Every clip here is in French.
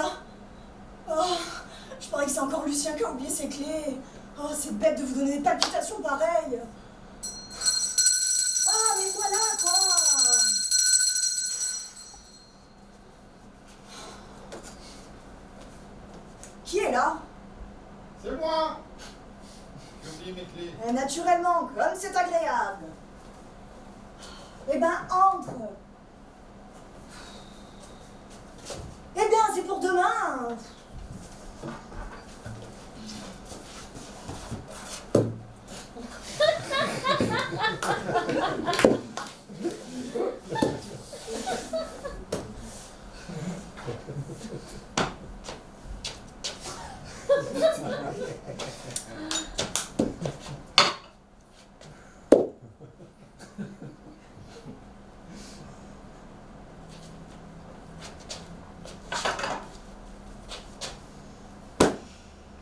ça? Oh, je parie que c'est encore Lucien qui a oublié ses clés. Oh, c'est bête de vous donner des palpitations pareilles. Ah, mais voilà, quoi! Qui est là? C'est moi! J'ai oublié mes clés. Naturellement, comme c'est agréable. Eh ben, entre. Eh bien, c'est pour demain.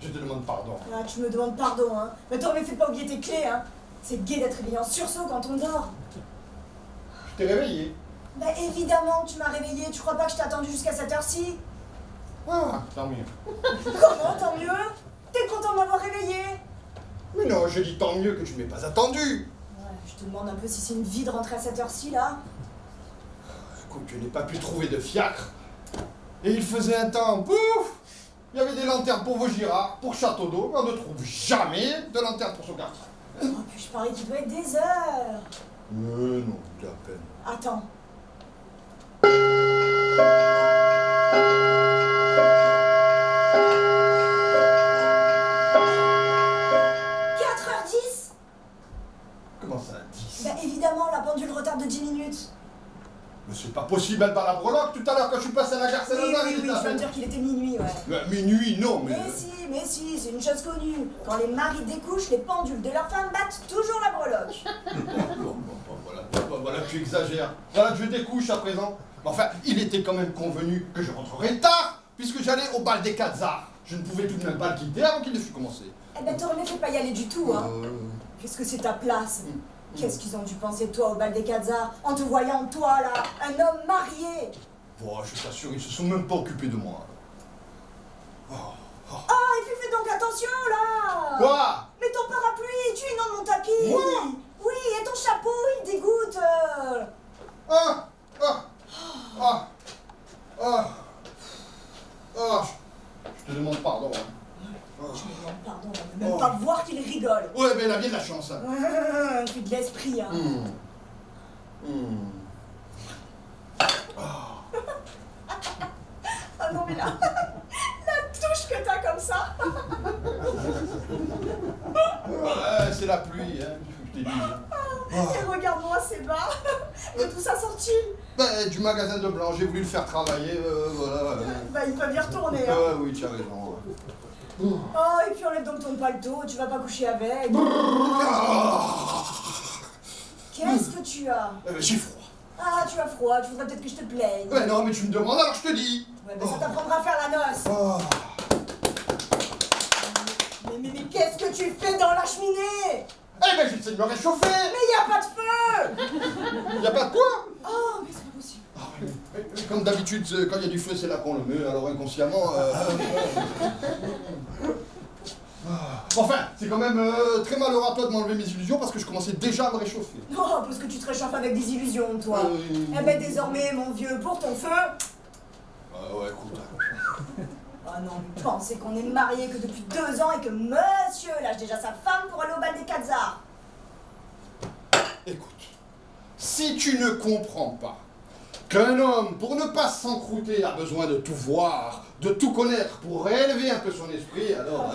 Je te demande pardon. Ah, tu me demandes pardon, hein. Mais t'aurais fait pas oublier tes clés, hein. C'est gai d'être réveillé en sursaut quand on dort. Je t'ai réveillé. Bah évidemment que tu m'as réveillé. Tu crois pas que je t'ai attendu jusqu'à cette heure-ci? Ah, tant mieux. Comment, tant mieux? T'es content de m'avoir réveillé? Mais non, je dis tant mieux que tu ne m'aies pas attendu. Ouais, je te demande un peu si c'est une vie de rentrer à cette heure-ci, là. Écoute, je n'ai pas pu trouver de fiacre. Et il faisait un temps, pouf! Il y avait des lanternes pour Vaugirard, pour Château d'Eau, mais on ne trouve jamais de lanterne pour son quartier. Oh, puis je parie qu'il doit être des heures. Non, il est à peine. Attends. 4h10. Comment ça, 10? Bah évidemment, la pendule retarde de 10 minutes. Mais c'est pas possible, elle bat la breloque tout à l'heure quand je suis passé à la gare Oui, Saint-Lazare. oui, oui, je viens de dire qu'il était minuit, ouais. Mais minuit, non, mais... Mais si, c'est une chose connue. Quand les maris découchent, les pendules de leurs femmes battent toujours la breloque. Voilà, tu exagères. Voilà que je découche à présent. Mais enfin, il était quand même convenu que je rentrerais tard, puisque j'allais au bal des 4 arts. Je ne pouvais tout de même pas le quitter avant qu'il ne fût commencé. Eh ben t'aurais mieux fait pas y aller du tout, hein. Qu'est-ce que c'est ta place? Qu'est-ce qu'ils ont dû penser de toi au bal des 4 arts, en te voyant, toi, là, un homme marié? Bon, je t'assure, ils se sont même pas occupés de moi. Ah, et puis fais donc attention, là! Quoi? Mais ton parapluie, tu inondes mon tapis! Moi? Oui, et ton chapeau, il dégoûte! Ah! Ah! Ah! Ah! Ah! Je te demande pardon. Hein. Je me demande pardon, on ne peut même pas voir qu'il rigole. Ouais, mais elle a bien de la chance. Hein. Puis de l'esprit, hein. Ah non, mais là, la touche que t'as comme ça. Ouais, c'est la pluie, hein, je t'ai dit. Et regarde-moi, c'est bas. De tout ça sort-il? Ben, du magasin de blanc, j'ai voulu le faire travailler, voilà. Bah, ils peuvent y retourner, hein. Oui, tu as raison. Oh, et puis enlève donc ton paletot, tu vas pas coucher avec. Qu'est-ce que tu as? J'ai froid. Ah, tu as froid, tu voudrais peut-être que je te plaigne. Ouais, non, mais tu me demandes, alors je te dis. Ouais, mais ça t'apprendra à faire la noce. Oh. Mais qu'est-ce que tu fais dans la cheminée? Eh ben, j'essaie de me réchauffer. Mais y a pas de feu! Y a pas de quoi? Oh, mais c'est pas possible. Comme d'habitude, quand il y a du feu, c'est là qu'on le met, alors inconsciemment... Enfin, c'est quand même très malheureux à toi de m'enlever mes illusions parce que je commençais déjà à me réchauffer. Non, parce que tu te réchauffes avec des illusions, toi. Eh ben, désormais, mon vieux, pour ton feu... Ouais, écoute... Oh non, mais pensez qu'on est mariés que depuis 2 ans et que monsieur lâche déjà sa femme pour aller au bal des 4 arts. Écoute, si tu ne comprends pas qu'un homme, pour ne pas s'encrouter, a besoin de tout voir, de tout connaître, pour réélever un peu son esprit, alors...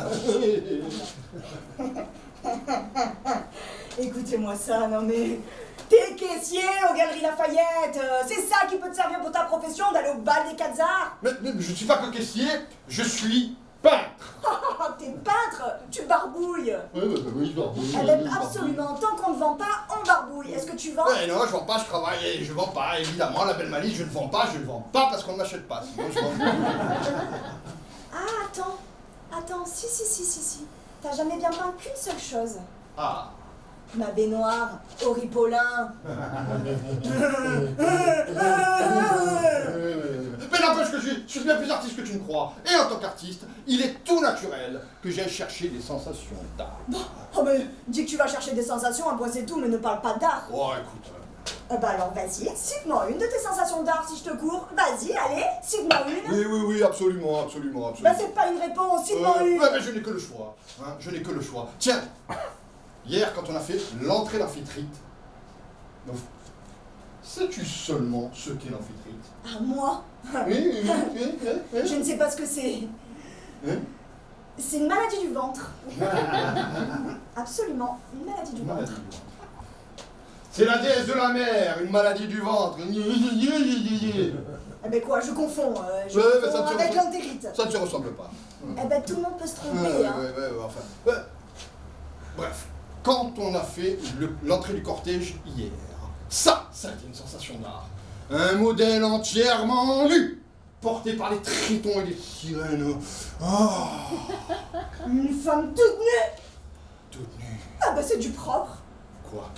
Écoutez-moi ça, non mais... T'es caissier aux Galeries Lafayette, c'est ça qui peut te servir pour ta profession, d'aller au bal des 4 arts. Mais je ne suis pas que caissier, je suis peintre. T'es peintre, tu barbouilles. Oui, je barbouille. Eh ben, absolument, tant qu'on ne vend pas, on barbouille. Est-ce que tu vends? Ouais, non, je vends pas, je travaille et je vends pas, évidemment, la belle malice, je ne vends pas parce qu'on ne m'achète pas, sinon je vends. Ah, attends, si. T'as jamais bien peint qu'une seule chose. Ah, Ma baignoire, Oripolin. Mais n'empêche que je suis bien plus artiste que tu ne crois. Et en tant qu'artiste, il est tout naturel que j'aille chercher des sensations d'art. Oh mais dis que tu vas chercher des sensations, un point c'est tout, mais ne parle pas d'art. Oh, écoute. Bah alors vas-y, cite-moi une de tes sensations d'art si je te cours. Vas-y, allez, cite-moi une. Oui, absolument. Bah c'est pas une réponse, cite-moi une. Ouais, mais je n'ai que le choix. Hein, je n'ai que le choix. Tiens, hier, quand on a fait l'entrée d'amphitryte, sais-tu seulement ce qu'est l'amphitryte? Ah, moi? Oui. Je ne sais pas ce que c'est. Hein? C'est une maladie du ventre. Absolument, une maladie du ventre. Maladie du ventre. C'est la déesse de la mer, une maladie du ventre. Eh ben quoi, je confonds, Ouais, mais ça confonds te avec ressemble- l'entérite. Ça ne se ressemble pas. Eh ben tout le monde peut se tromper, hein. Enfin. Bref, quand on a fait l'entrée du cortège hier, ça a été une sensation d'art. Un modèle entièrement nu, porté par les tritons et les sirènes. Oh, Une femme toute nue. toute nue. Ah ben c'est du propre. Quoi?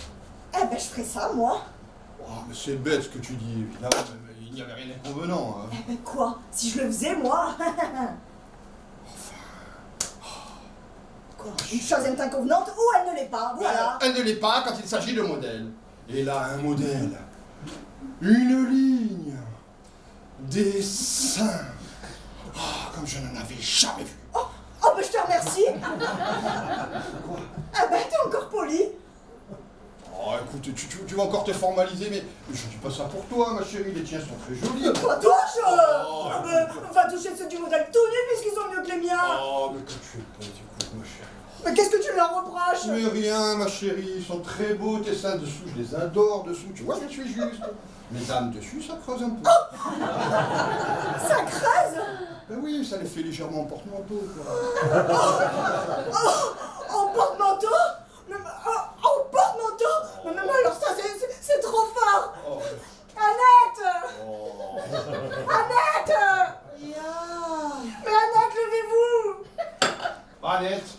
Eh ben je ferais ça, moi. Oh, mais c'est bête ce que tu dis, évidemment, mais il n'y avait rien d'inconvenant. Hein. Eh ben quoi? Si je le faisais, moi. Quoi? Une chose est inconvenante ou elle ne l'est pas, voilà. Elle ne l'est pas quand il s'agit de modèle. Et là, un modèle, une ligne, des seins. Oh, comme je n'en avais jamais vu. Oh ben je te remercie. Ah ben t'es encore poli. Oh, écoute, tu vas encore te formaliser, mais je dis pas ça pour toi, ma chérie, les tiens sont très jolis. Toi touche. Oh, Ah ben, on va toucher ceux du modèle tout nu puisqu'ils sont mieux que les miens. Oh, mais que tu es bête, écoute, ma chérie. Mais qu'est-ce que tu leur reproches? Mais rien, ma chérie, ils sont très beaux, tes seins dessous, je les adore dessous, tu vois, je suis juste. Les dames dessus, ça creuse un peu. Ça creuse. Ben oui, ça les fait légèrement en porte-manteau, quoi. En porte-manteau? En porte-manteau? Mais même alors ça c'est trop fort. Oh, Annette! oh. Annette! Mais Annette, levez-vous! Annette,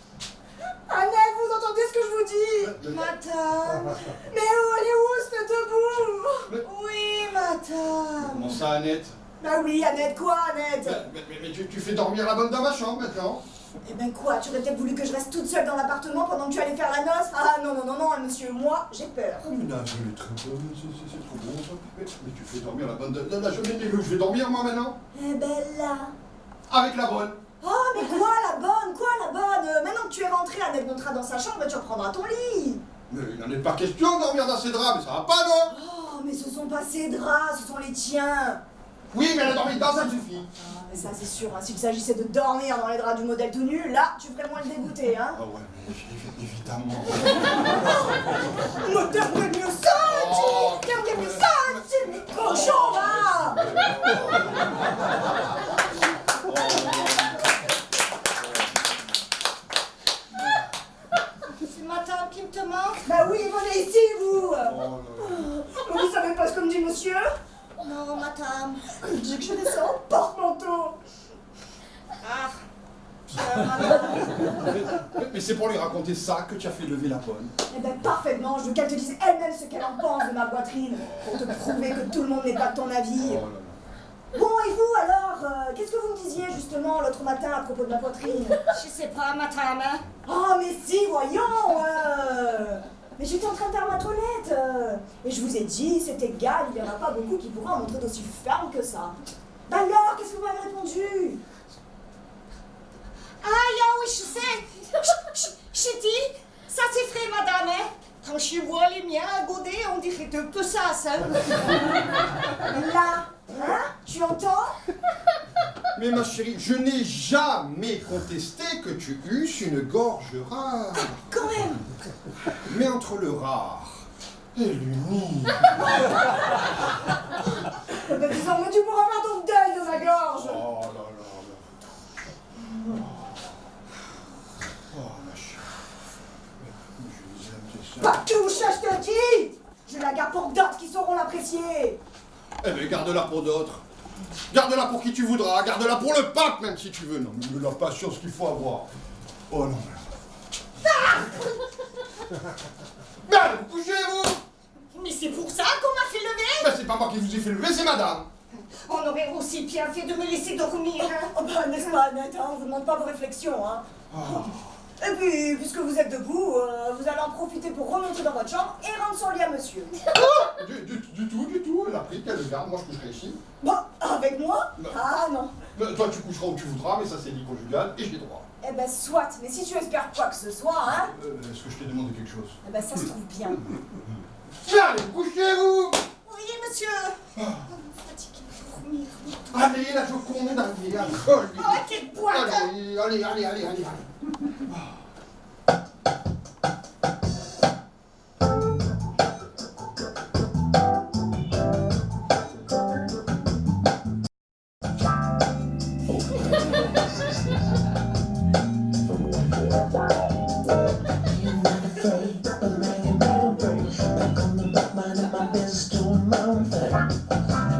Annette, vous entendez ce que je vous dis? Madame! Mais où elle est où, cette debout? Oui, madame! comment ça, Annette? Bah oui, Annette, quoi, Annette? Mais tu fais dormir la bonne dans ma chambre, maintenant? Eh ben quoi, tu aurais peut-être voulu que je reste toute seule dans l'appartement pendant que tu allais faire la noce? Ah non, monsieur, moi, j'ai peur. Oh, mais là, elle est très bonne, c'est trop bon, ça. Mais tu fais dormir la bonne... Là, je vais dormir, moi, maintenant? Eh ben là... Avec la bonne. Oh, mais quoi la bonne? Maintenant que tu es rentrée, Annette montera dans sa chambre, tu reprendras ton lit. Mais il n'en est pas question de dormir dans ses draps, mais ça va pas, non? Oh, mais ce sont pas ses draps, ce sont les tiens. Oui, mais elle a dormi dedans, ça suffit. Ah, mais ça c'est sûr, hein, s'il s'agissait de dormir dans les draps du modèle tout nu, là, tu ferais moins le dégoûté, hein. Ah ouais, mais évidemment. Mais t'aimerais mieux ça, t'aimerais mieux ça, mais cochon, va. C'est madame qui te manque? Bah oui, venez ici, vous. Oh là là. Vous savez pas ce que me dit monsieur? Non, madame. Il dit que je descends en porte-manteau. Ah, bien, madame. Mais c'est pour lui raconter ça que tu as fait lever la bonne. Eh ben parfaitement, je veux qu'elle te dise elle-même ce qu'elle en pense de ma poitrine, pour te prouver que tout le monde n'est pas de ton avis. Oh là là. Bon, et vous alors, qu'est-ce que vous me disiez justement l'autre matin à propos de ma poitrine? Je sais pas, madame. Hein. Oh mais si, voyons Mais j'étais en train de faire ma toilette et je vous ai dit, c'est égal, il n'y en a pas beaucoup qui pourraient en montrer d'aussi ferme que ça. Bah alors, qu'est-ce que vous m'avez répondu? Ah, ja, oui, je sais. Je dis, ça c'est vrai, madame. Hein. Quand je vois les miens à godet, on dirait un peu ça, ça. Là, hein? Tu entends? Mais ma chérie, je n'ai jamais contesté que tu eusses une gorge rare. Quand même. Mais entre le rare et l'unique... Eh ben désormais tu pourras faire ton deuil de ma gorge. Oh là là là. Oh ma chérie. Mais je aime tes seins. Pas touche, je te dis. Je la garde pour d'autres qui sauront l'apprécier. Eh bien, garde-la pour d'autres. Garde-la pour qui tu voudras. Garde-la pour le pape, même si tu veux. Non, mais la patience qu'il faut avoir. Oh non. Mais allez, vous couchez, vous! Mais c'est pour ça qu'on m'a fait lever. Mais c'est pas moi qui vous ai fait lever, c'est madame! On aurait aussi bien fait de me laisser dormir, hein. Oh bah, n'est-ce pas, Annette, hein, on vous demande pas vos réflexions, hein. Et puis, puisque vous êtes debout, vous allez en profiter pour remonter dans votre chambre et rendre son lit à monsieur. Du tout, elle a pris, qu'elle le garde, moi je coucherai ici. Bon, avec moi? Non. Ah non. Toi tu coucheras où tu voudras, mais ça c'est lit conjugal et j'ai droit. Eh ben, soit, mais si tu espères quoi que ce soit, hein, Est-ce que je t'ai demandé quelque chose? eh ben, ça se trouve bien. Tiens, allez, vous couchez, vous! Oui, monsieur. Oh, fatigué, dormir. Allez, la Joconde, allez, allez, Oh, quelle boîte. allez.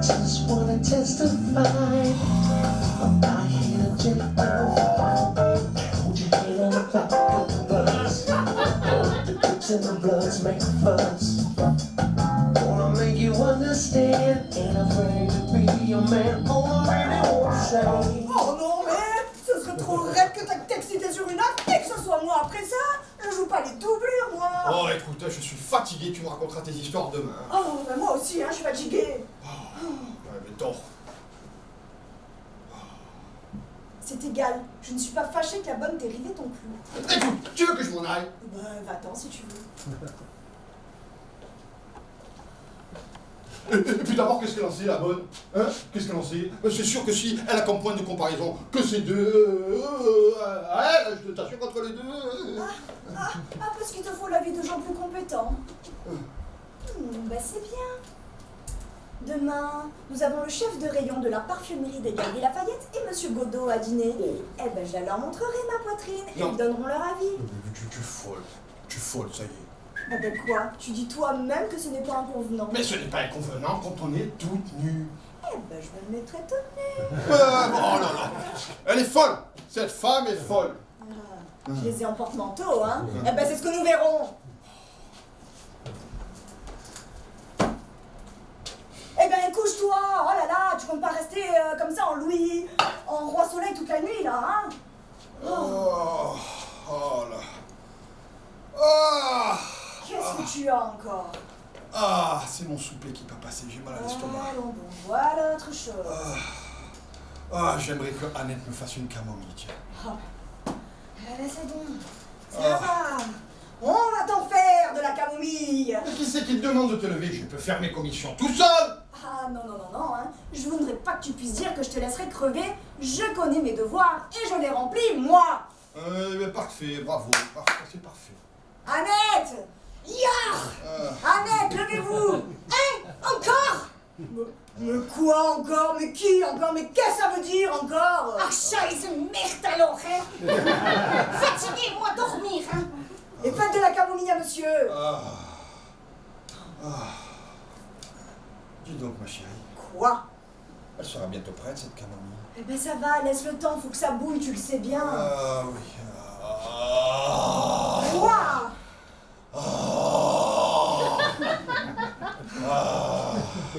Just wanna testify. I'm not here to check hold your head on the clock, couple bucks. The grips and the bloods make a fuss. Wanna make you understand. Ain't afraid to be your man. All I really wanna say. Oh non, mais ce serait trop raide que t'as t'exciter sur une acte et que ce soit moi après ça. Je joue pas les doublures, moi. Oh, écoute, je suis fatigué, tu me raconteras tes histoires demain. Oh, ben moi aussi, hein, je suis fatiguée. Ouais, mais dors. C'est égal, je ne suis pas fâchée que la bonne t'ait rivé ton clou. Écoute, tu veux que je m'en aille? Ben, va-t'en si tu veux. Et puis d'abord, qu'est-ce qu'elle en sait, la bonne? Hein? Qu'est-ce qu'elle en sait? C'est sûr que si elle a comme point de comparaison que ces deux... je t'assure qu'entre les deux... Ah, parce qu'il te faut l'avis de gens plus compétents. Ben c'est bien. Demain, nous avons le chef de rayon de la parfumerie des Galeries Lafayette et Monsieur Godot à dîner. Eh ben, je leur montrerai ma poitrine et Non. ils donneront leur avis. Tu es folle, ça y est. Eh ben quoi? Tu dis toi-même que ce n'est pas inconvenant. Mais ce n'est pas inconvenant quand on est toute nue. Eh ben, je me mettrai tenue. Oh non, non. Elle est folle. Cette femme est folle. Je les ai en porte-manteau, hein. Eh ben, c'est ce que nous verrons. Eh ben, couche-toi. Oh là là, tu comptes pas rester comme ça en Louis, en roi soleil toute la nuit, là, hein. Oh là. Ah, Qu'est-ce que tu as encore? ah, c'est mon souper qui n'est pas passé, j'ai mal à l'estomac. Allons, bon, voilà autre chose. Ah, j'aimerais que Annette me fasse une camomille, tiens. Allez, c'est bon. Ça va. On va t'en faire de la camomille. Mais qui c'est qui te demande de te lever? Je peux faire mes commissions tout seul. Ah non, hein. Je voudrais pas que tu puisses dire que je te laisserai crever. Je connais mes devoirs et je les remplis, moi. Mais parfait, bravo, parfait, c'est parfait. Annette! Ya! Annette, levez-vous! Hein? Encore? Mais quoi encore? Mais qui encore? Mais qu'est-ce que ça veut dire encore? Ah, scheiße, merde alors, hein. Fatigué, moi, dormir, hein. Et faites de la camomille à monsieur! Dis donc, ma chérie, Quoi? elle sera bientôt prête, cette camomille. Eh ben ça va, laisse le temps, faut que ça bouille, tu le sais bien. Ah oui. Quoi?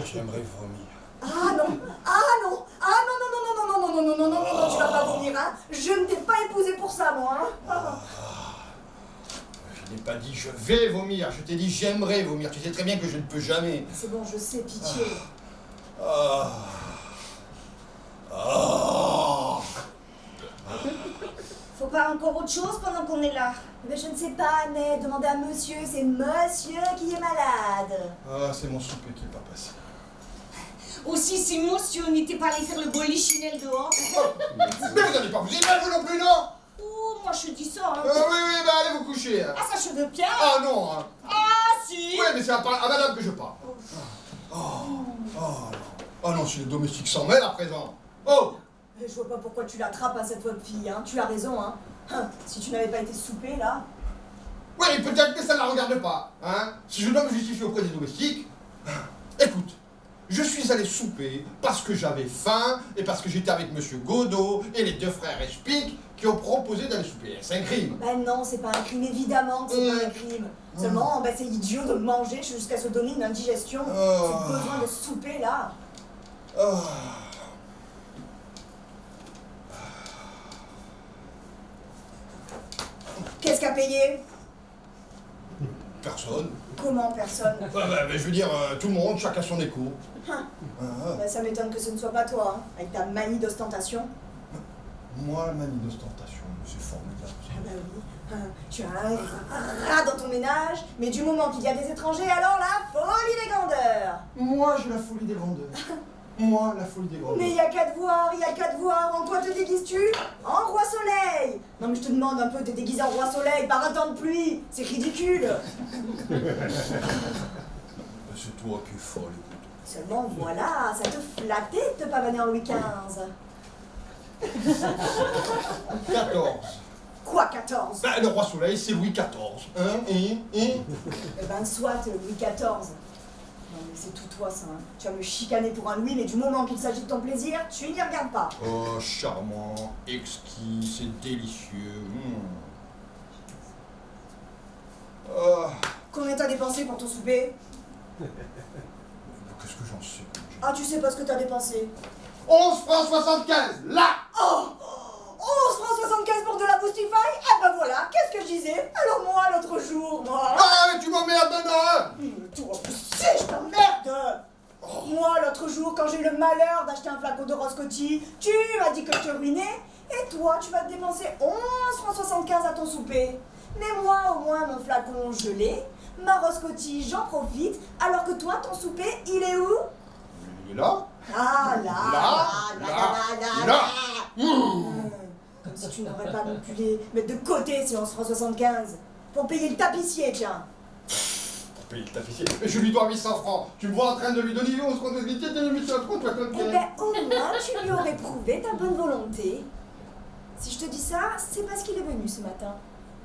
J'aimerais vomir. Ah non, tu vas pas vomir, hein. Je ne t'ai pas épousé pour ça, moi, hein. Je n'ai pas dit je vais vomir, je t'ai dit j'aimerais vomir. Tu sais très bien que je ne peux jamais. C'est bon, je sais, pitié. Faut pas encore autre chose pendant qu'on est là. Mais je ne sais pas, Annette, demandez à monsieur, c'est monsieur qui est malade. Ah, c'est mon souper qui n'est pas passé. Aussi, si monsieur n'était pas allé faire le polichinelle dehors. Mais vous n'allez pas vous y mettre, vous non plus, non? Oh, moi je dis ça, hein. Oui, bah allez vous coucher. Hein. Ah, ça je veux bien. Ah non, hein. Ah, si. Oui, mais c'est à madame que je parle. Oh non, si les domestiques s'en mêlent à présent. Oh! Je vois pas pourquoi tu l'attrapes à cette votre fille, hein. Tu as raison, hein. Si tu n'avais pas été soupé, là. Oui, peut-être que ça ne la regarde pas, hein. Si je dois me justifier auprès des domestiques, écoute, je suis allé souper parce que j'avais faim et parce que j'étais avec Monsieur Godot et les deux frères Espic qui ont proposé d'aller souper. C'est un crime. Ben non, c'est pas un crime, évidemment que c'est pas un crime. Seulement, ben c'est idiot de manger jusqu'à se donner une indigestion. Ce besoin de souper là. Qu'est-ce qu'a payé? Personne. Comment personne? Je veux dire, tout le monde, chacun son écho. Ben, ça m'étonne que ce ne soit pas toi, hein, avec ta manie d'ostentation. Moi, la manie d'ostentation, c'est formidable. Ah bah oui, tu as un rat dans ton ménage, mais du moment qu'il y a des étrangers, alors la folie des grandeurs. Moi, j'ai la folie des grandeurs. Moi, la folie des grandeurs. Mais il y a qu'à te voir, il y a qu'à te voir. En quoi te déguises-tu? En roi soleil. Non mais je te demande un peu de te déguiser en roi soleil par un temps de pluie. C'est ridicule. C'est toi qui es folle, écoute. Seulement voilà, ça te flattait de te pavaner en Louis XV. 14. Quoi 14? Ben, le roi soleil, c'est Louis XIV. Hein? Eh ben soit Louis XIV. Non mais c'est tout toi ça. Hein. Tu vas me chicaner pour un Louis, mais du moment qu'il s'agit de ton plaisir, tu n'y regardes pas. Oh, charmant, exquis, c'est délicieux. Combien t'as dépensé pour ton souper? Qu'est-ce que j'en sais? Ah tu sais pas ce que t'as dépensé. 11 francs 75, là! Oh 11 francs 75 pour de la Boostify? Ah bah voilà, qu'est-ce que je disais? Alors moi, l'autre jour, moi... Ah, mais tu m'emmerdes maintenant! Toi aussi, je t'emmerde! Moi, l'autre jour, quand j'ai eu le malheur d'acheter un flacon de Roscotti, tu m'as dit que je te ruinais, et toi, tu vas te dépenser 11 francs 75 à ton souper. Mais moi, au moins, mon flacon, je l'ai, ma Roscotti, j'en profite, alors que toi, ton souper, il est où? Il est là? Ah là, Là. Comme si tu n'aurais pas non plus les mettre de côté ces 11 francs 75 pour payer le tapissier, tiens. Pour payer le tapissier. Mais je lui dois 800 francs. Tu me vois en train de lui donner 11 francs de dignité, t'as mis 800 francs, toi, comme Eh ben, au moins, tu lui aurais prouvé ta bonne volonté. Si je te dis ça, c'est parce qu'il est venu ce matin.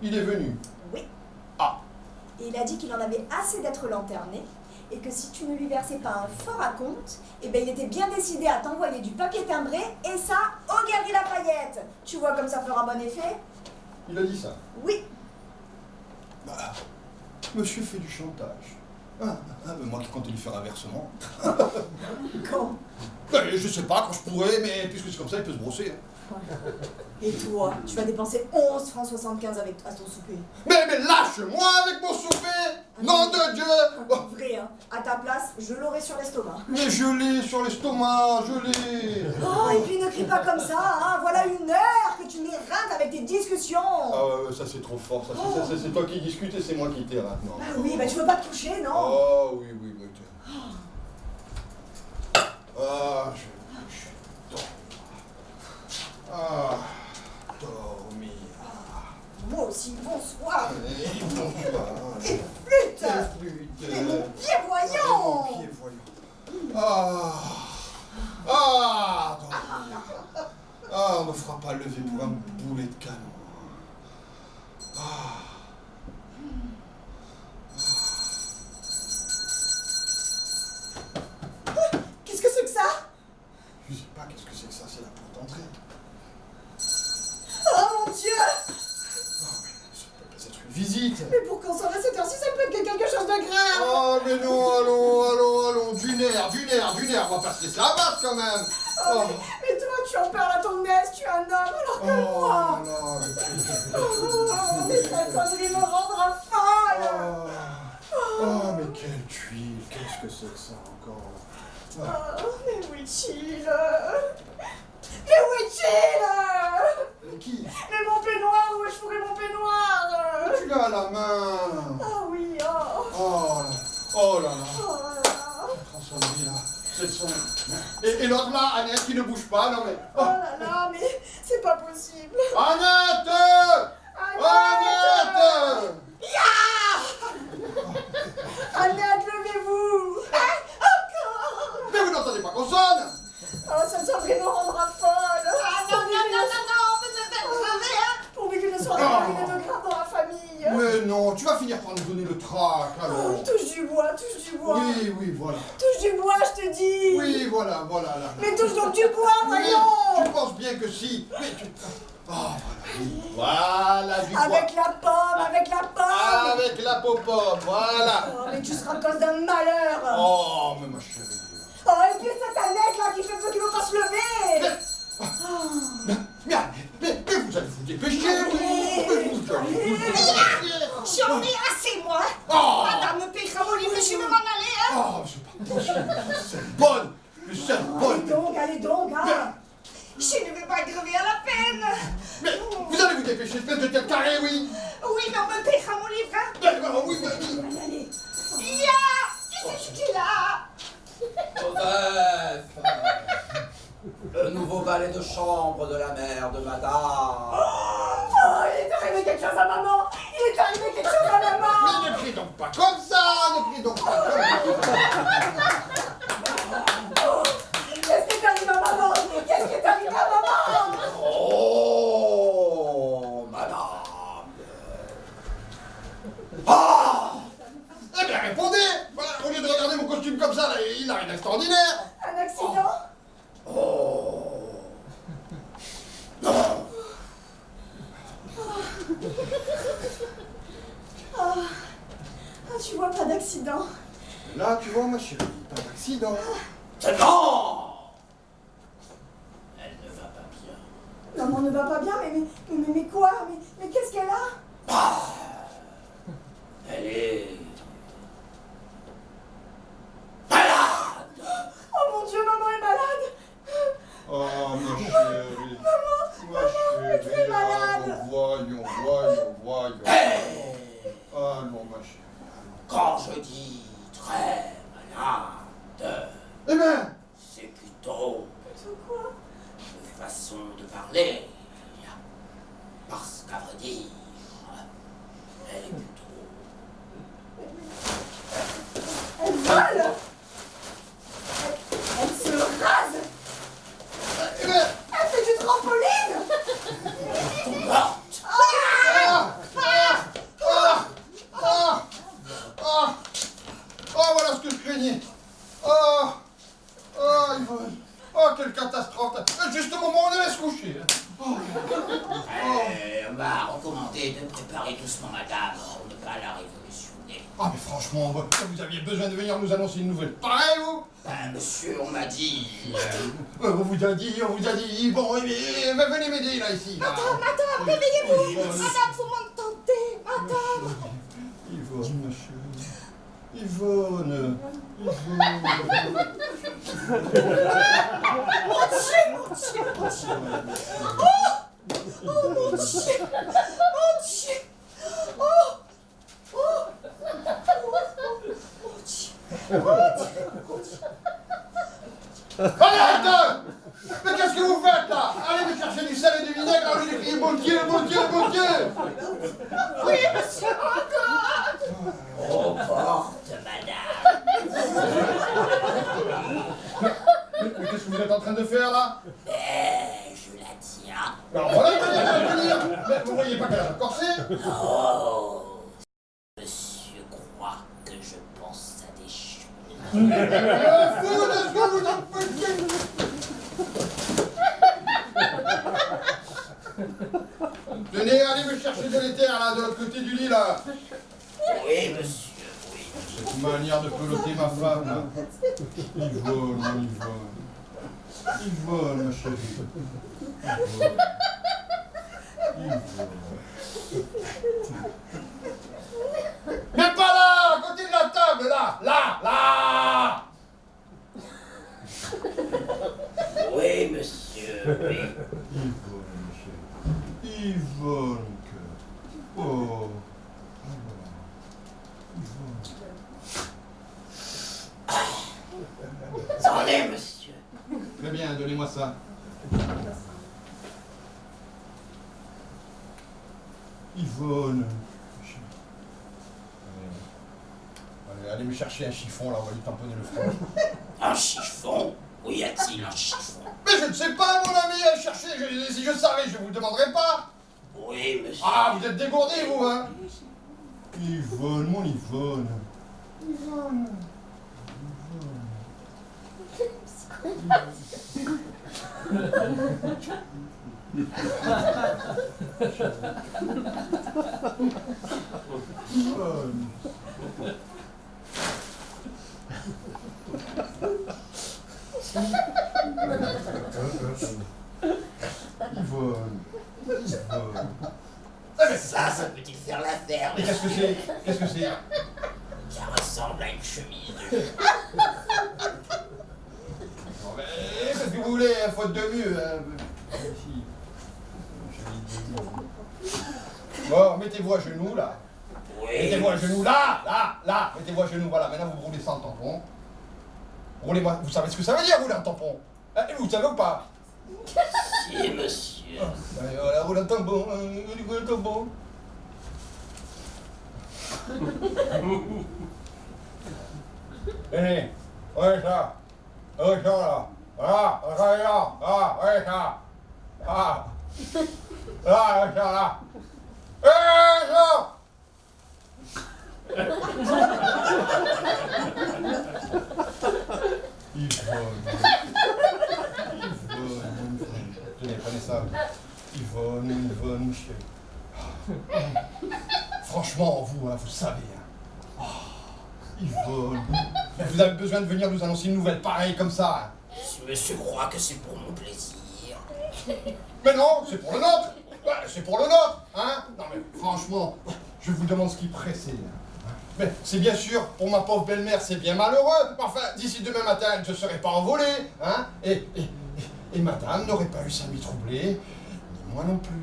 Il est venu. Oui. Ah. Et il a dit qu'il en avait assez d'être lanterné, et que si tu ne lui versais pas un fort à compte, eh ben il était bien décidé à t'envoyer du papier timbré, et ça, aux Galeries Lafayette. Tu vois comme ça fera bon effet? Il a dit ça. Oui. Bah, monsieur fait du chantage. Mais moi qui compte lui faire un versement. Quand? Je sais pas quand je pourrais, mais puisque c'est comme ça, il peut se brosser. Et toi, tu vas dépenser 11 francs 75 à ton souper. Mais lâche-moi avec mon souper! Nom de Dieu! Vrai, hein. À ta place, je l'aurais sur l'estomac. Mais je l'ai sur l'estomac, je l'ai! Oh, et puis ne crie pas comme ça, hein. Voilà une heure que tu m'éreintes avec tes discussions. Ah ouais, ça c'est trop fort, ça c'est toi qui discutes et c'est moi qui t'ai maintenant. Ah oui, bah tu veux pas te coucher, non? Oh oui, oui, oui. Ah, je vais me coucher. Ah, dormir. Moi aussi, bonsoir. Et bonsoir. Et flûte. Et Et mon pied voyant. mon pied voyant. Ah, dormir. Ah, on me fera pas lever pour un boulet de canon. Qu'est-ce que c'est que ça? Je sais pas qu'est-ce que c'est que ça, c'est la porte d'entrée. Oh mon Dieu. Oh, mais ça peut pas être une visite. Mais pour qu'on s'en va à cette heure-ci, ça peut être quelque chose de grave. Oh, mais non, allons, du nerf, on va pas se laisser abattre quand même. Oh, mais toi, tu en parles à ton aise, tu es un homme, alors que moi... là là, mais cette sonnerie me rendra folle. oh, mais quelle tuile, qu'est-ce que c'est que ça encore? Oh, mais où est-il? Mais où est-il? Mais qui? Mais mon peignoir, où est-ce que je ferai mon peignoir? Tu l'as à la main. Ah oui, oh. Oh là là. Oh là là. Transformerie là, c'est le son. Et l'autre là, Annette qui ne bouge pas, non mais. Oh là là, mais c'est pas possible. Annette! Annette, levez-vous. Encore. Mais vous n'entendez pas qu'on sonne? Oh, cette sonnerie me rendra folle. Non, Pourvu qu'il ne soit pas arrivé de grave dans la famille. Mais non, tu vas finir par nous donner le trac alors. Touche du bois, touche du bois. Oui, voilà. Touche du bois, je te dis. Oui, voilà, voilà. Là. Mais touche donc du bois, Oui, voyons. tu penses bien que si. Mais tu... Oh, voilà, oui. Voilà, du bois. Avec la pomme, avec la pomme. Avec la popome, voilà. Oh, mais tu seras cause d'un malheur. Oh, mais ma chérie. Oh, et puis cette Annette là qui fait peu qu'il ne veut pas se lever. Mais vous allez vous dépêcher, oui. Mais vous allez vous dépêcher. J'en ai assez, moi. Oh. Madame me paiera mon livre, je vais m'en aller, hein. Oh, c'est pas possible. C'est bonne. Mais c'est bonne. Allez donc, hein. Je ne vais pas crever à la peine. Mais vous allez vous dépêcher, espèce de tête carrée, oui. Oui, mais on me paiera mon livre, hein. Oui, oui. Allez. C'est qui est là? Joseph, le nouveau valet de chambre de la mère de madame. Oh, il est arrivé quelque chose à maman. Il est arrivé quelque chose à maman. Mais ne crie donc pas comme ça. Ne crie donc pas comme ça. Qu'est-ce qui est arrivé à maman? Qu'est-ce qui est arrivé à maman? Oh, madame. Ah! Eh bien, répondez. Voilà, au lieu de regarder mon costume comme ça, là, il n'a rien d'extraordinaire. Un accident? Oh. Non. Ah, tu vois, pas d'accident. Là, tu vois, ma chérie, pas d'accident. C'est non. Elle ne va pas bien. Maman ne va pas bien, mais quoi? Mais qu'est-ce qu'elle a? Elle est malade. Oh mon Dieu, maman est malade. Oh, ma chérie. Ma tu es malade. Voyons. Hey, Allons, ma chérie. quand je dis très malade, Eh bien, c'est plutôt Tout quoi? une façon de parler. Parce qu'à vrai dire, elle est plutôt... Elle vole. Elle se rase. eh bien. Elle fait du trampoline. morte. Oh, voilà ce que je craignais. Yvonne. Oh, quelle catastrophe. Juste au moment où on allait se coucher. On m'a recommandé de préparer doucement madame pour ne pas la révolutionner. Ah, mais franchement, vous aviez besoin de venir nous annoncer une nouvelle pareille, vous? Ben, monsieur, on m'a dit... On vous a dit. Bon, mais venez m'aider, là, ici. Là. Madame, réveillez-vous. Yvonne. Madame, vous m'entendez? Madame. Yvonne, ma chérie. Yvonne. Mon Dieu. Oh, mon Dieu. Arrête! Mais qu'est-ce que vous faites, là? Allez me chercher du sel et du vinaigre, allez lui crier mon Dieu. Oui, monsieur, encore. Aux portes, madame. Mais qu'est-ce que vous êtes en train de faire, là? Mais je la tiens. Alors voilà une manière de le dire. Mais vous voyez pas qu'elle a un corset? Oh, monsieur croit que je pense à des choses. Fou de ce que vous dites. Tenez, allez me chercher de l'éther, là, de l'autre côté du lit, là. Oui, monsieur, oui. Cette manière de peloter ma femme, là. Yvonne, ma chérie. Yvonne. Mais pas là, à côté de la table, là. Oui, monsieur, oui. Yvonne, ma chérie. Yvonne, cœur. Oh. C'en est, monsieur. Très bien, donnez-moi ça. Yvonne. Allez me chercher un chiffon, là, on va lui tamponner le front. Un chiffon? Où y a-t-il un chiffon? Mais je ne sais pas, mon ami, allez chercher. Si je savais, je vous demanderais pas. Oui, monsieur. Ah, vous êtes dégourdi, vous, hein? Yvonne, mon Yvonne. Yvonne. Ça peut-il faire l'affaire? Mais qu'est-ce que c'est? Qu'est-ce que c'est? Ça ressemble à une chemise de Bon, mais qu'est-ce que vous voulez, faute de mieux Bon, mettez-vous à genoux, là. Oui. Mettez-vous à genoux, là. Mettez-vous à genoux, voilà. Maintenant, vous roulez sans le tampon. Roulez-moi. Vous savez ce que ça veut dire, rouler un tampon? Vous savez ou pas? Si, monsieur. Allez, voilà, roule un tampon. Roule un tampon. Allez, ouais, ça. Ouais, ça, là. Voilà, là. Ouais, ça. Ah. Là, ça, là. Ça. Yvonne. Tenez, prenez ça. Yvonne, chérie. Franchement, vous, vous savez. Yvonne. Vous avez besoin de venir nous annoncer une nouvelle pareille comme ça. Si monsieur croit que c'est pour mon plaisir. Mais non, c'est pour le nôtre. C'est pour le nôtre, hein. Non mais franchement, je vous demande ce qui précède. Mais c'est bien sûr, pour ma pauvre belle-mère, c'est bien malheureux. Enfin, d'ici demain matin, elle ne se serait pas envolée, hein. Et madame n'aurait pas eu ça à m'y troubler, ni moi non plus.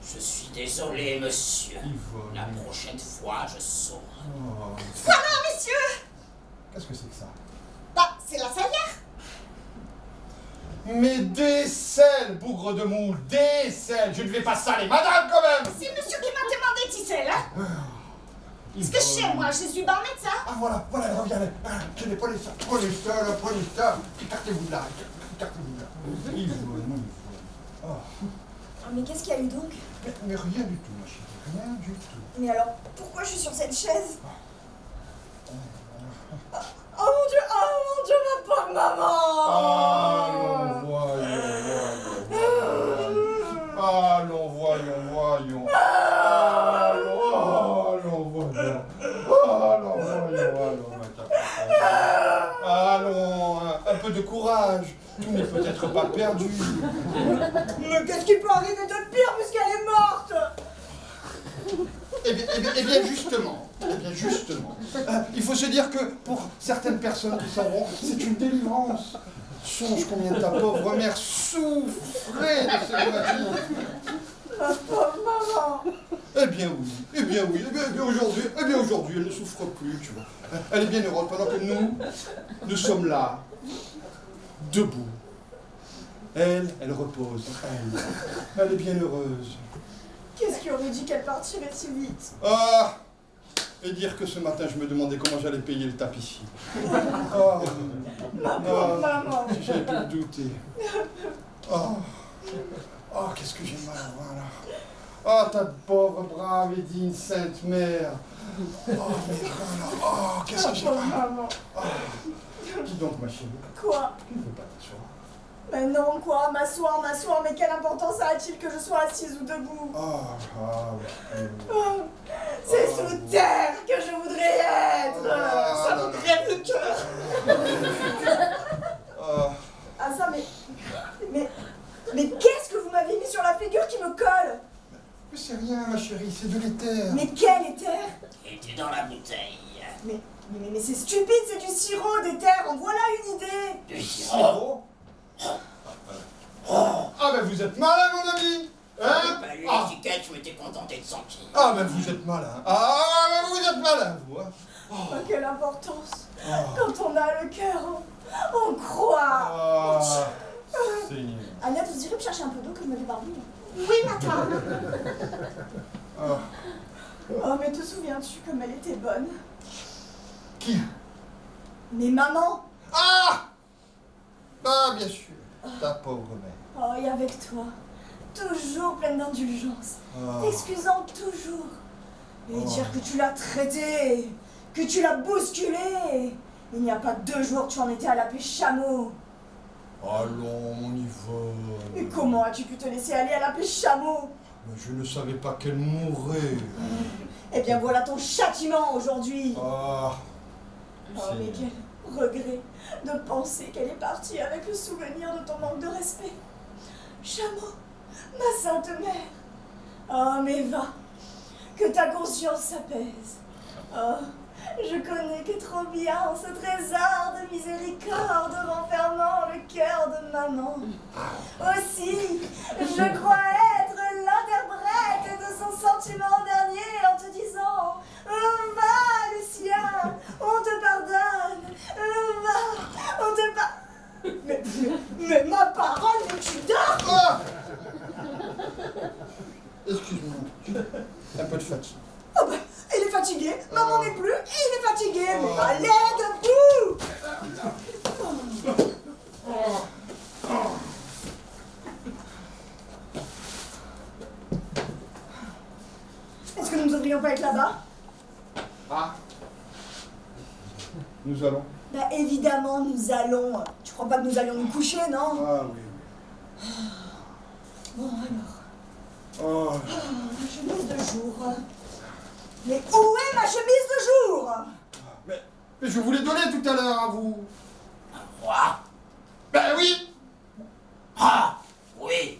Je suis désolé, monsieur. Yvonne. La prochaine fois, je saurai. Oh. Voilà, messieurs. Qu'est-ce que c'est que ça? Bah, c'est la salière. Mais des selles, bougre de moule, des selles. Je ne vais pas saler madame quand même. C'est monsieur qui m'a demandé Tissel, hein. Parce que chez moi, je suis barmette, ça. Ah voilà, elle revient là. Tenez, prenez ça, prenez ça. Écartez-vous de là, écartez-vous de là. Yvonne. Oh. Ah, mais qu'est-ce qu'il y a eu donc? Mais rien du tout, ma chérie, rien du tout. Mais alors, pourquoi je suis sur cette chaise? Oh mon Dieu, ma pauvre maman! Allons, voyons. Allons, un peu de courage. Tout n'est peut-être pas perdu. Mais qu'est-ce qui peut arriver de pire puisqu'elle est morte? Eh bien justement, il faut se dire que pour certaines personnes qui s'en vont, c'est une délivrance. Songe combien ta pauvre mère souffrait de ces maladies. Ma pauvre maman! Eh bien oui, aujourd'hui, elle ne souffre plus, tu vois. Elle est bien heureuse pendant que nous sommes là, debout. Elle repose, elle est bien heureuse. Qu'est-ce qui aurait dit qu'elle partirait si vite? Ah! Et dire que ce matin, je me demandais comment j'allais payer le tapissier. Oh, Ma pauvre maman! si j'avais pu le douter. Oh, qu'est-ce que j'ai mal, voilà. Oh, ta pauvre, brave et digne sainte mère. Oh, mais voilà. Oh, qu'est-ce que j'ai Ma pauvre mal. maman! Dis donc, ma chérie, Quoi? tu ne veux pas t'asseoir? Mais non, quoi? M'asseoir, mais quelle importance a-t-il que je sois assise ou debout? C'est sous terre que je voudrais être! Ça me crève le cœur! Ah ça, mais qu'est-ce que vous m'avez mis sur la figure qui me colle? Mais c'est rien, ma chérie, c'est de l'éther. Mais quel éther? Il était dans la bouteille. Mais c'est stupide, c'est du sirop d'éther, en voilà une idée! Du sirop. Ah, mais vous êtes malin, mon ami. Hein? Pas lu l'étiquette, je m'étais contenté de sentir. Ah, mais vous êtes malin. Ah, mais vous êtes malin, vous. Hein? Oh, quelle importance! Quand on a le cœur, on croit! Ah, Seigneur. Agnès, vous irez me chercher un peu d'eau que je me débarbouille. Oui, madame. Oh, mais te souviens-tu comme elle était bonne? Qui? Mais maman! Ah, bien sûr. Ta pauvre mère. Oh, et avec toi, toujours pleine d'indulgence, Ah. t'excusant toujours. Et dire que tu l'as traité, que tu l'as bousculé. Il n'y a pas 2 jours, tu en étais à l'appeler chameau. Allons, mon Yvonne. Et comment as-tu pu te laisser aller à l'appeler chameau? Mais je ne savais pas qu'elle mourrait. Eh bien voilà ton châtiment aujourd'hui. Ah. Oh mais quel regret de penser qu'elle est partie avec le souvenir de ton manque de respect. Chameau, ma sainte mère. Oh mais va, que ta conscience s'apaise. Oh, je connais que trop bien ce trésor de miséricorde renfermant le cœur de maman. Aussi, je crois être l'interprète de son sentiment dernier en te disant va, Lucien, on te pardonne. Va, on te pardonne. Mais ma parole, mais tu dors. Ah. Excuse-moi. Un peu de fatigue. Oh bah, il est fatigué, maman n'est plus, et il est fatigué. Mais allez, debout. Est-ce que nous ne devrions pas être là-bas? Ah. Nous allons. Bah évidemment, nous allons. Tu crois pas que nous allions nous coucher, non? Ah oui, Bon alors, oui. Oh. ma chemise de jour. Mais où est ma chemise de jour? Mais je vous l'ai donné tout à l'heure à vous. Moi? Ben oui. Ah, oui.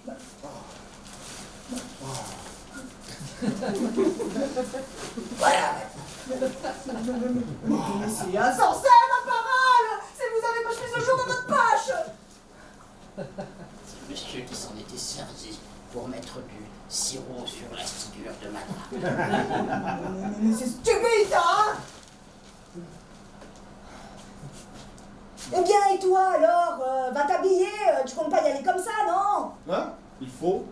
Voilà. Mais c'est insensé, ma parole! Si vous avez ma chemise de jour dans votre poche! C'est monsieur qui s'en était servi pour mettre du sirop sur la figure de madame. Mais c'est stupide, ça, hein? Eh bien, et toi, alors? Va t'habiller, tu comptes pas y aller comme ça, non? Hein? Il faut.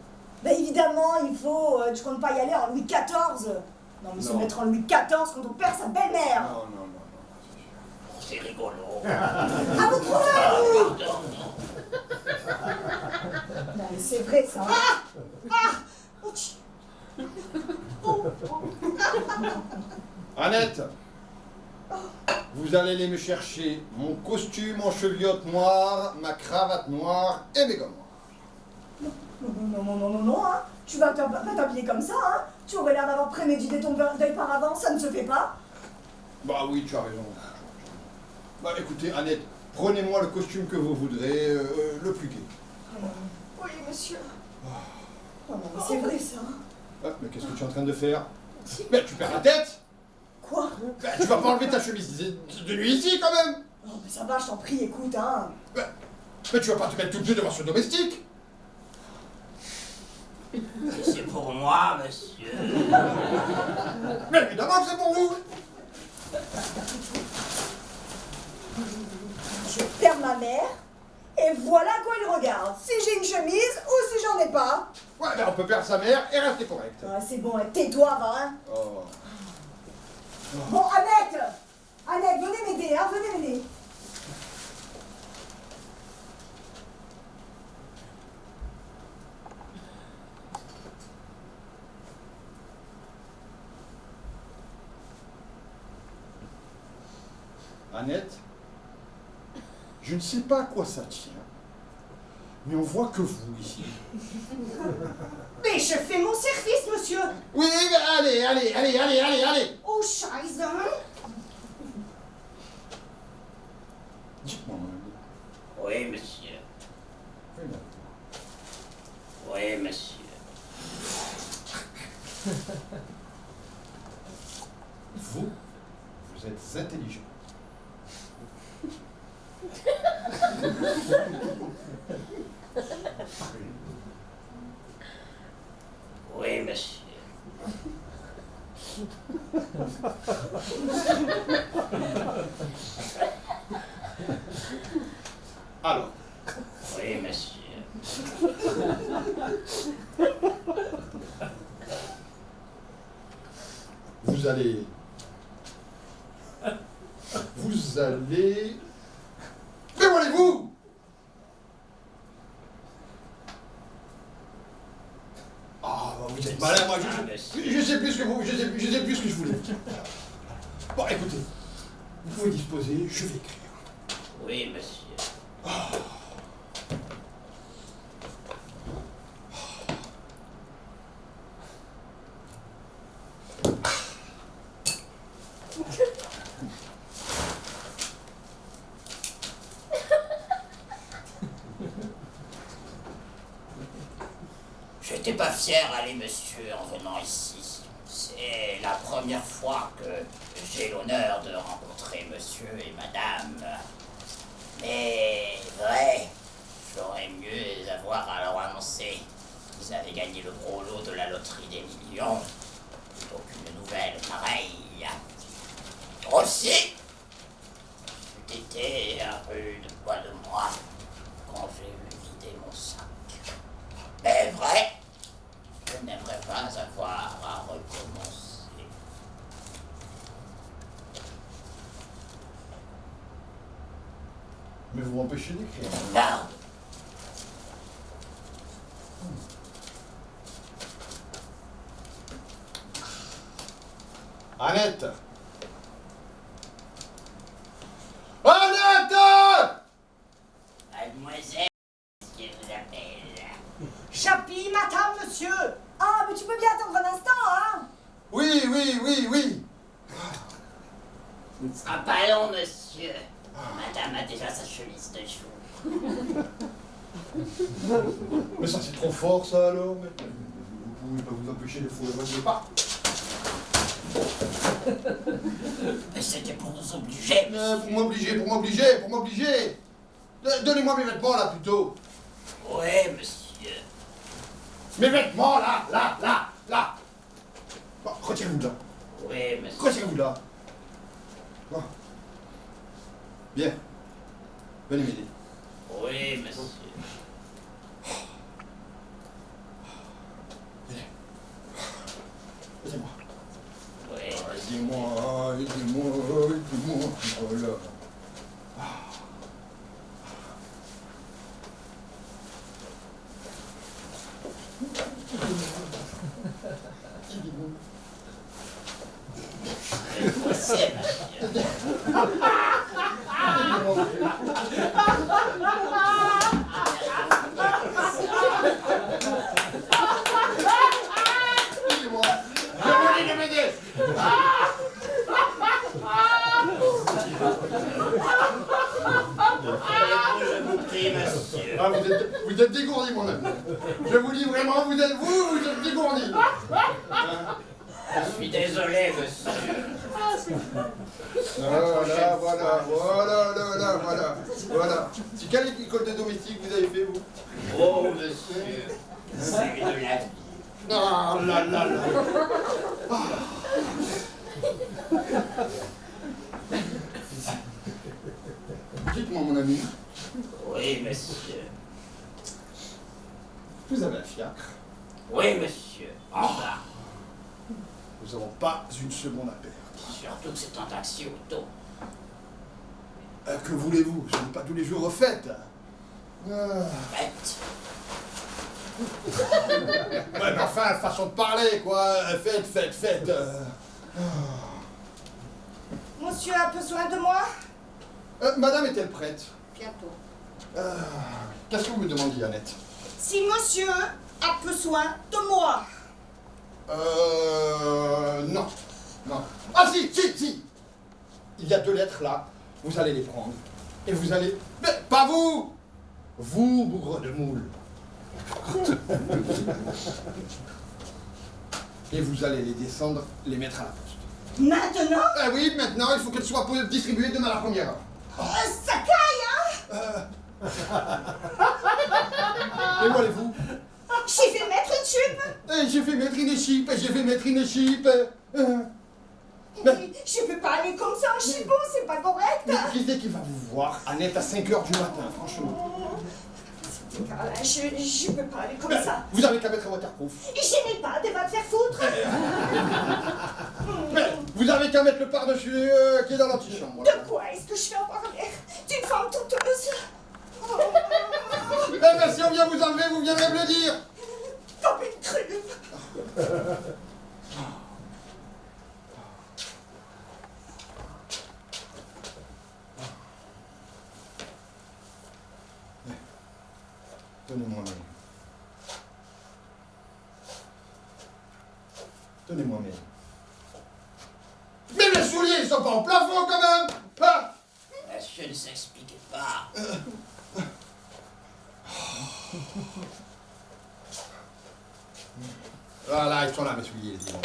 Ben évidemment, il faut, tu comptes pas y aller en Louis XIV. Non, mais se Non. mettre en Louis XIV quand on perd sa belle-mère. Non. C'est rigolo. Ah, vous trouvez, vous? Pardon. Non, mais c'est vrai, ça. Ouch. Annette, vous allez aller me chercher mon costume en cheviote noire, ma cravate noire et mes gommes noires. Non, hein. Tu vas pas t'habiller comme ça, hein. Tu aurais l'air d'avoir prémédité ton deuil par avance, ça ne se fait pas. Bah oui, tu as raison. Bah écoutez, Annette, prenez-moi le costume que vous voudrez, le plus gai. Oui, monsieur. Oh non, mais c'est vrai, ça. Ah, mais qu'est-ce que tu es en train de faire? Mais tu perds la tête. Quoi? Bah, tu vas pas enlever ta chemise de nuit ici quand même. Oh, mais ça va, je t'en prie, écoute, hein. Mais tu vas pas te mettre tout nu devant ce domestique. Si c'est pour moi, monsieur. Mais évidemment que c'est pour vous. Je perds ma mère, et voilà à quoi il regarde. Si j'ai une chemise ou si j'en ai pas. Ouais, mais on peut perdre sa mère et rester correct. Ah, c'est bon, tais-toi, va, hein. Oh. Bon, Annette, venez m'aider, hein, venez m'aider. Annette, je ne sais pas à quoi ça tient, mais on voit que vous ici. Mais je fais mon service, monsieur. Oui, mais allez. Oh, Scheiße. Dites-moi, mon ami. Oui, monsieur. Oui, madame. Oui, monsieur. Vous êtes intelligent. Oui, monsieur. Alors, Oui, monsieur. vous allez... Dévoilez-vous! Ah, vous êtes malin, moi, je sais plus ce que je voulais vous dire. Bon, écoutez, vous pouvez disposer, je vais écrire. Oui, monsieur. n'étais pas fier, allez, monsieur, en venant ici. C'est la première fois que j'ai l'honneur de rencontrer monsieur et madame. Mais, vrai, j'aurais mieux avoir à leur annoncer qu'ils avaient gagné le gros lot de la loterie des millions, plutôt qu'une nouvelle pareille. Aussi, j'eût été rude poids de moi quand j'ai eu vidé mon sac. Mais vrai, je n'aimerais pas avoir à recommencer. Mais vous m'empêchez d'écrire. Non, Annette! Annette! mademoiselle, qu'est-ce que vous appelle? Chapi, madame, monsieur. Ah, mais tu peux bien attendre un instant, hein? Oui, oui, oui, oui. Ce ne sera pas long, monsieur. Madame a déjà sa chemise de jour. Mais ça c'est trop fort ça alors. Mais vous pouvez pas vous empêcher de fouler votre départ. Mais c'était pour nous obliger, monsieur. Pour m'obliger. Donnez-moi mes vêtements là plutôt. Oui, monsieur. Mes vêtements là. Bon, retirez-vous de là. Oui, monsieur. Retirez-vous de là. Bon. Bien. Venez m'aider. Oui, monsieur. Aidez-moi. Oui, monsieur. Aidez-moi. Voilà. C'est monsieur. Aidez-moi. Je vous dis de m'aider. Je vous prie, monsieur. Ah, vous êtes dégourdi, mon ami. Je vous dis vraiment, vous êtes dégourdi. Je suis désolé, monsieur. Voilà. C'est quelle école de domestique vous avez fait, vous? Oh, monsieur. C'est de la vie. Ah là. Dites-moi, mon ami, Oui, monsieur. vous avez un fiacre. Oui, monsieur. En bas. Nous n'avons pas une seconde à perdre. Surtout que c'est un taxi auto. Que voulez-vous? Ce n'est pas tous les jours refaite. Faites. Ouais, mais enfin, façon de parler, quoi. Faites. Monsieur a besoin de moi? Madame est-elle prête? Bientôt. Qu'est-ce que vous me demandiez, Annette? Si monsieur a besoin de moi. Non. Ah si. Il y a 2 lettres là. Vous allez les prendre. Et vous allez... Mais pas vous! Vous, bougre de moule. Et vous allez les descendre, les mettre à la poste. Maintenant? Ah oui, maintenant, il faut qu'elles soient distribuées demain à la première heure. Ça caille, hein? Et où allez-vous? J'ai fait mettre une jupe. J'ai fait mettre une échipe. Mais je peux pas aller comme ça en chibou, c'est pas correct. Mais qui c'est qui va vous voir, Annette, à 5h du matin, franchement? Carla, je peux pas aller comme Ben, ça. vous avez qu'à mettre un waterproof. Je n'ai pas de va te faire foutre. Mais vous avez qu'à mettre le par-dessus qui est dans l'antichambre. Voilà. De quoi est-ce que je fais en parler? D'une femme touteuse. Oh, Eh ben, si on vient vous enlever, vous viendrez me le dire. comme une crue. Donnez-moi mes. Mais mes souliers, ils sont pas au plafond quand même. Ah. Monsieur ne s'expliquait pas. Voilà, ils sont là, mes souliers, les diamants.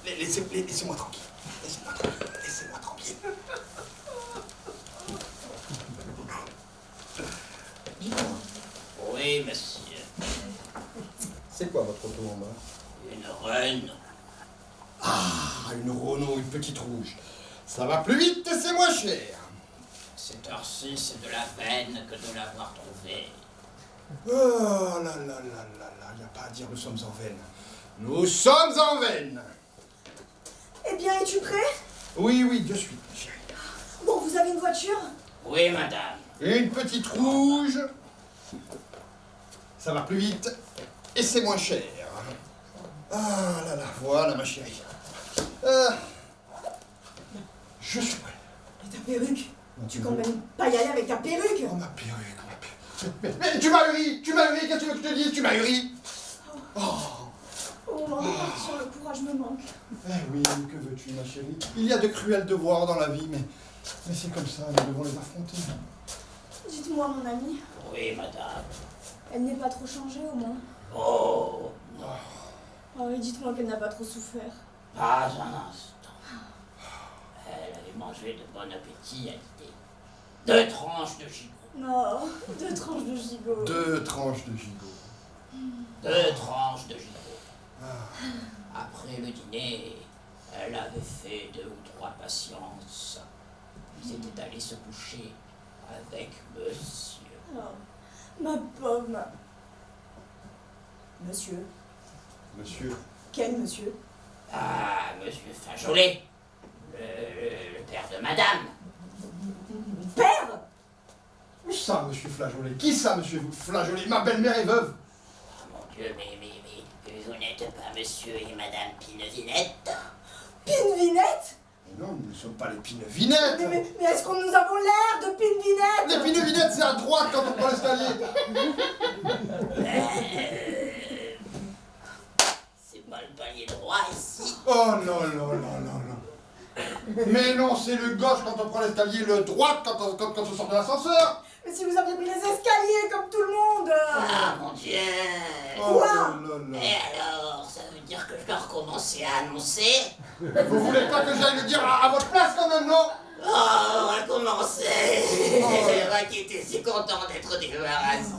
Laissez-moi tranquille. Laissez-moi tranquille. Dites-moi. Oui, monsieur. C'est quoi votre auto en bas? Une reine. Ah, une Renault, une petite rouge. Ça va plus vite et c'est moins cher. Cette heure-ci, c'est de la veine que de l'avoir trouvée. Oh là là là là là, y a pas à dire, nous sommes en veine. Nous sommes en veine. Eh bien, es-tu prêt? Oui, oui, de suite, chérie. Bon, vous avez une voiture? Oui, madame. Une petite rouge. Ça va plus vite et c'est moins cher. Ah là là, voilà ma chérie. Je suis prêt. Et ta perruque? Tu comptes même pas y aller avec ta perruque? Oh ma perruque, ma perruque. Mais tu m'as huri, qu'est-ce que tu veux que je te dise? Tu m'as huri. Oh. Oh, m'en sur le courage me manque. Eh oui, que veux-tu ma chérie? Il y a de cruels devoirs dans la vie, mais c'est comme ça, nous devons les affronter. Dites-moi, mon ami, Oui, madame. elle n'est pas trop changée au moins? Oh, Oh, et dites-moi qu'elle n'a pas trop souffert. pas un instant. Elle avait mangé de bon appétit à l'idée. 2 tranches de gigot. Non, 2 tranches de gigot. 2 tranches de gigot. 2 tranches de gigot. Après le dîner, elle avait fait 2 ou 3 patiences. Ils étaient allés se coucher avec monsieur. Oh, ma pauvre Monsieur? Monsieur. Quel monsieur? Ah, monsieur Fajolet, le père de madame. Père? Où ça, monsieur Flageolet? Qui ça, monsieur Flageolet? Ma belle-mère est veuve. Oh mon Dieu, mais vous n'êtes pas monsieur et madame Pinevinette? Pinevinette? Non, nous ne sommes pas les Pinevinettes. Mais est-ce que nous avons l'air de Pinevinette? Les Pinevinettes, c'est à droite quand on prend l'escalier. C'est pas le palier droit ici. Oh non, non, non, non, non. Mais non, c'est le gauche quand on prend l'escalier, le droite quand on sort de l'ascenseur. Mais si vous aviez pris les escaliers comme tout le monde! Ah mon Dieu! Oh Quoi? là là là. Et alors, ça veut dire que je dois recommencer à annoncer? Vous voulez pas que j'aille le dire à votre place quand même, non? Oh, recommencer! Moi qui étais si content d'être débarrassé.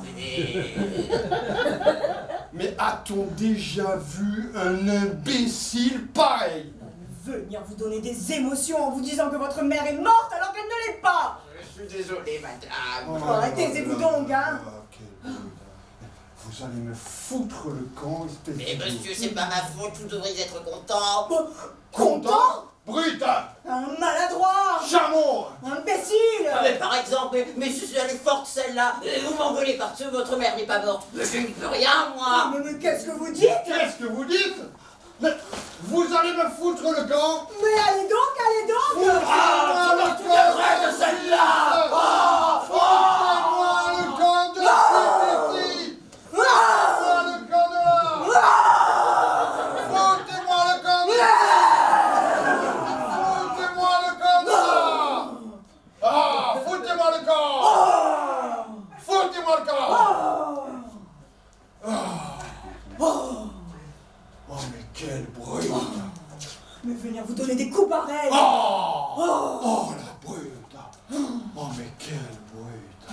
Mais a-t-on déjà vu un imbécile pareil? Venir vous donner des émotions en vous disant que votre mère est morte alors qu'elle ne l'est pas! Je suis désolé, madame. Oh, taisez-vous donc, hein. Vous allez me foutre le camp, espèce Mais de... monsieur, c'est pas ma faute, vous devriez être content. Content? Brute! Un maladroit! Chameau! Imbécile! Ah, mais par exemple, mais si elle est forte celle-là, vous m'engueulez parce que votre mère n'est pas morte. Mais je n'y peux rien, moi. Mais qu'est-ce que vous dites? Qu'est-ce que vous dites? Mais vous allez me foutre le camp? Mais allez donc, allez donc! Ah, le tu devrais de celle-là. Foutez-moi le camp de ici! Foutez-moi le camp de là! Foutez-moi le camp de là! Foutez-moi le camp de là! Ah! Foutez-moi le camp! Foutez-moi le camp! Oh mais quel bruit! Mais venir vous donner des coups pareils! Oh la brute! Oh mais quelle brute!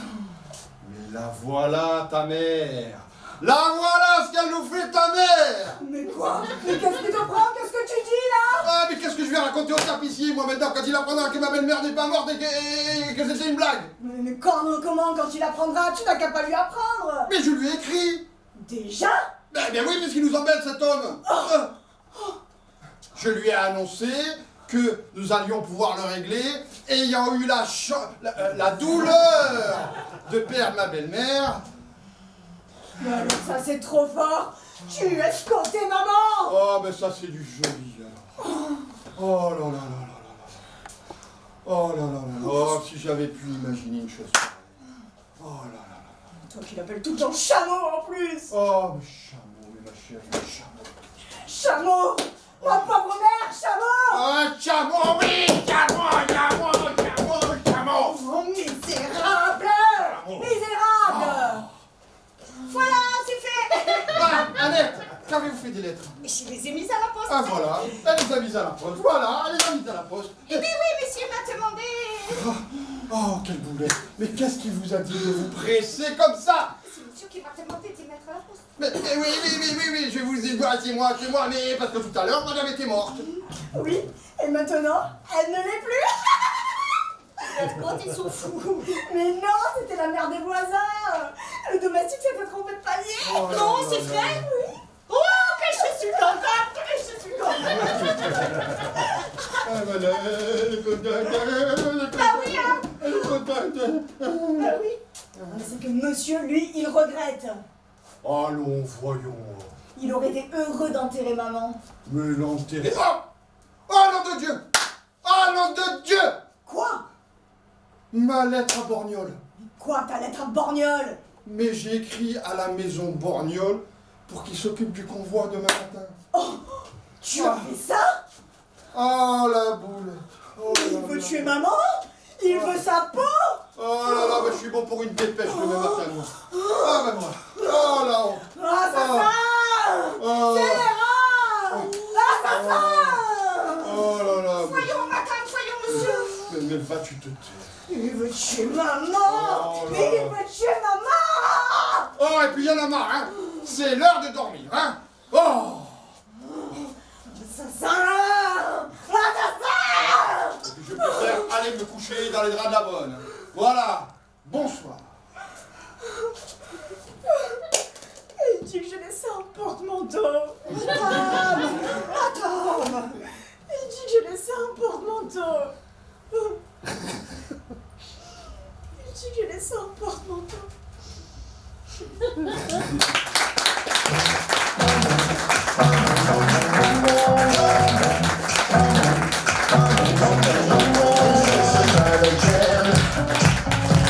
Mais la voilà ta mère! La voilà ce qu'elle nous fait ta mère! Mais quoi? Mais qu'est-ce qui te prend? Qu'est-ce que tu dis là? Ah mais qu'est-ce que je vais raconter au tapissier moi maintenant quand il apprendra que ma belle-mère n'est pas morte et que c'était une blague? Mais comment quand il apprendra? Tu n'as qu'à pas lui apprendre! Mais je lui ai écrit! Déjà? Ben oui, parce qu'il nous embête cet homme! Je lui ai annoncé que nous allions pouvoir le régler, ayant eu la douleur de perdre ma belle-mère. Mais alors ça c'est trop fort! Tu as escorté maman! Oh, mais ça c'est du joli alors. Oh là là là là là là. Oh là là là là. Oh, si j'avais pu imaginer une chose pareille. Oh là là là là. Toi qui l'appelles tout le temps chameau en plus! Oh, mais chameau, mais ma chérie, chameau. Chameau! Ma pauvre mère, chameau! Ah, chameau, oui, chameau! Oh, misérable! Misérable! Voilà, c'est qu'avez-vous fait des lettres? Et je les ai mises à la poste. Ah voilà, elle les a mises à la poste. Voilà, elle les a mises à la poste. Eh bien oui, monsieur m'a demandé. Oh, quel boulet. Mais qu'est-ce qui vous a dit de vous presser comme ça? C'est monsieur qui m'a demandé de les mettre à la poste. Mais oui, je vous ai dit, c'est moi, mais parce que tout à l'heure, madame était morte. Oui, et maintenant, elle ne l'est plus. Quand ils sont fous. Mais non, c'était la mère des voisins. Le domestique s'était trompé de palier. Oh là Non, là c'est là. vrai? Oui. Oh, que je suis contente, que je suis contente. Ah, voilà, elle est contente, Ah oui, hein. elle est contente. Ah oui. Mais c'est que monsieur, lui, il regrette. Allons, voyons. Il aurait été heureux d'enterrer maman. Mais l'enterrer. Oh, nom de Dieu! Oh, nom de Dieu! Quoi? Ma lettre à Borgnole. Quoi, ta lettre à Borgnole? Mais j'ai écrit à la maison Borgnole pour qu'ils s'occupent du convoi demain matin. Tu as fait ça? Oh, la boule. Oh, Il là veut là. tuer maman? Il veut sa peau? Oh là là, mais je suis bon pour une dépêche demain matin, moi. Ah, ben moi. Oh la honte. Ah, ça va! Oh, C'est l'erreur! Ah, ça va! oh là là. Voyons, madame, voyons, monsieur. Mais vas-tu te taire? Il veut tuer maman! Oh là Mais il là. veut tuer maman! Oh, et puis il y en a marre, hein. C'est l'heure de dormir, hein. Oh. Assassin! Assassin! Et puis je préfère aller me coucher dans les draps de la bonne. Voilà. Bonsoir. Il dit que je laissé un porte-manteau. Attends! Il dit que j'ai laissé un porte-manteau. Il dit que j'ai laissé un porte-manteau.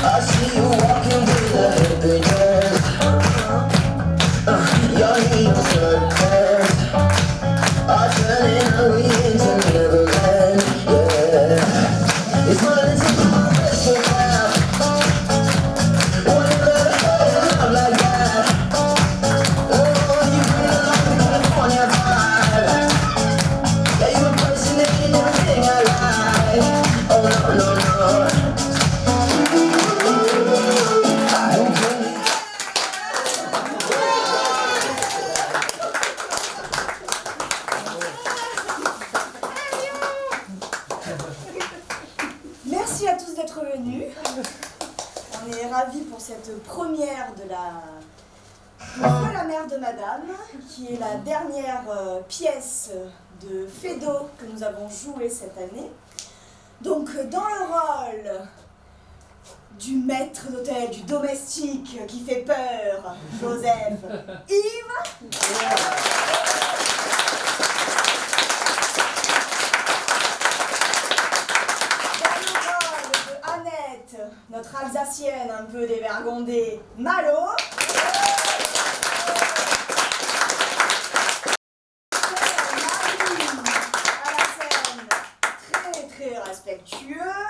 I see you walking with a hippie dress. Your heels are pants are turning ugly into Neverland. Yeah, it's running to my wrist so fast. Wanna let it out like that? Oh, you bring along the California vibe. Yeah, you impersonating everything I like. Oh no, no, no. Merci à tous d'être venus. On est ravis pour cette première de la Feu la mère de Madame, qui est la dernière pièce de Feydeau que nous avons jouée cette année. Donc dans le rôle du maître d'hôtel, du domestique qui fait peur, Joseph, Yves. Dans le rôle de Annette, notre Alsacienne un peu dévergondée, Malo. Marie, à la scène, très très respectueux.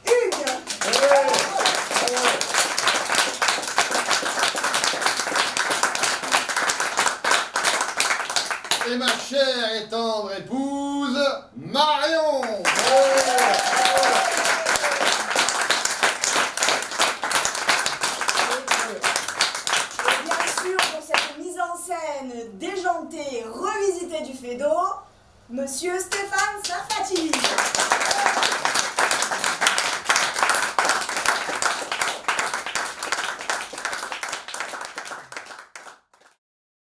Hugues. Et ma chère et tendre épouse, Marion. Et bien sûr, pour cette mise en scène déjantée, revisitée du Feydeau, Monsieur Stéphane Sarfati.